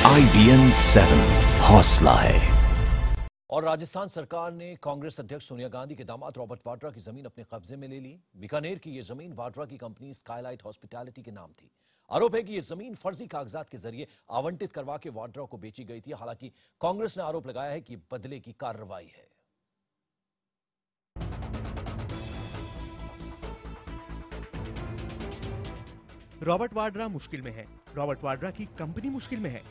IBN 7 हौसला है। और राजस्थान सरकार ने कांग्रेस अध्यक्ष सोनिया गांधी के दामाद रॉबर्ट वाड्रा की जमीन अपने कब्जे में ले ली। बीकानेर की यह जमीन वाड्रा की कंपनी स्काईलाइट हॉस्पिटैलिटी के नाम थी। आरोप है कि यह जमीन फर्जी कागजात के जरिए आवंटित करवा के वाड्रा को बेची गई थी। हालांकि कांग्रेस ने आरोप लगाया है कि बदले की कार्रवाई है। रॉबर्ट वाड्रा मुश्किल में है। रॉबर्ट वाड्रा की कंपनी मुश्किल में है।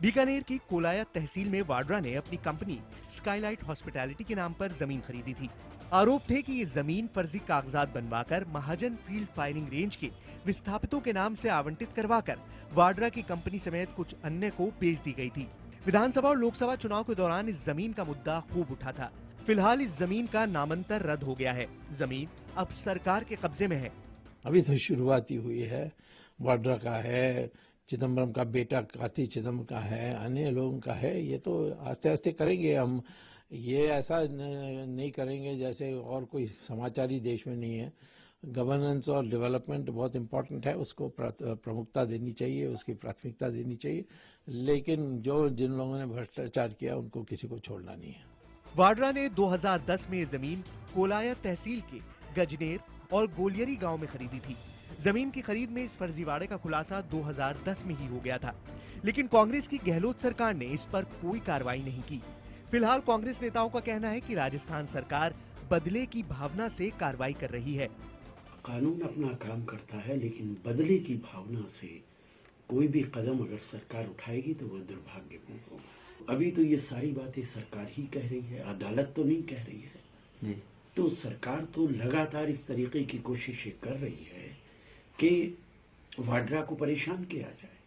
बीकानेर की कोलाया तहसील में वाड्रा ने अपनी कंपनी स्काईलाइट हॉस्पिटैलिटी के नाम पर जमीन खरीदी थी। आरोप थे कि ये जमीन फर्जी कागजात बनवाकर महाजन फील्ड फायरिंग रेंज के विस्थापितों के नाम से आवंटित करवाकर वाड्रा की कंपनी समेत कुछ अन्य को बेच दी गई थी। विधानसभा और लोकसभा चुनाव के दौरान इस जमीन का मुद्दा खूब उठा था। फिलहाल इस जमीन का नामांतर रद्द हो गया है। जमीन अब सरकार के कब्जे में है। अभी तो शुरुआत ही हुई है। वाड्रा का है, चिदम्बरम का बेटा कार्ति चिदम्बरम का है, अन्य लोगों का है। ये तो आस्ते आस्ते करेंगे हम। ये ऐसा नहीं करेंगे जैसे और कोई समाचारी देश में नहीं है। गवर्नेंस और डेवलपमेंट बहुत इंपॉर्टेंट है, उसको प्रमुखता देनी चाहिए, उसकी प्राथमिकता देनी चाहिए। लेकिन जिन लोगों ने भ्रष्टाचार किया उनको किसी को छोड़ना नहीं है। वाड्रा ने 2010 में जमीन कोलाया तहसील के गजनेर और गोलियरी गांव में खरीदी थी। जमीन की खरीद में इस फर्जीवाड़े का खुलासा 2010 में ही हो गया था, लेकिन कांग्रेस की गहलोत सरकार ने इस पर कोई कार्रवाई नहीं की। फिलहाल कांग्रेस नेताओं का कहना है कि राजस्थान सरकार बदले की भावना से कार्रवाई कर रही है। कानून अपना काम करता है, लेकिन बदले की भावना से कोई भी कदम अगर सरकार उठाएगी तो वह दुर्भाग्यपूर्ण होगा। अभी तो ये सारी बातें सरकार ही कह रही है, अदालत तो नहीं कह रही है। तो सरकार तो लगातार इस तरीके की कोशिशें कर रही है कि वाड्रा को परेशान किया जाए।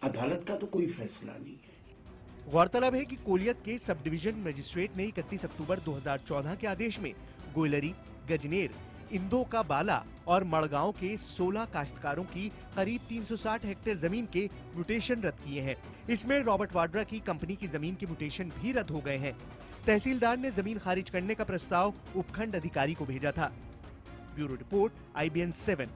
अदालत का तो कोई फैसला नहीं है। गौरतलब है कि कोलियत के सब डिवीजन मजिस्ट्रेट ने 31 अक्टूबर 2014 के आदेश में गोलरी, गजनेर, इंदो का बाला और मड़गांव के 16 काश्तकारों की करीब 360 हेक्टेयर जमीन के म्यूटेशन रद्द किए हैं। इसमें रॉबर्ट वाड्रा की कंपनी की जमीन के म्यूटेशन भी रद्द हो गए हैं। तहसीलदार ने जमीन खारिज करने का प्रस्ताव उपखंड अधिकारी को भेजा था। Bureau report, IBN 7।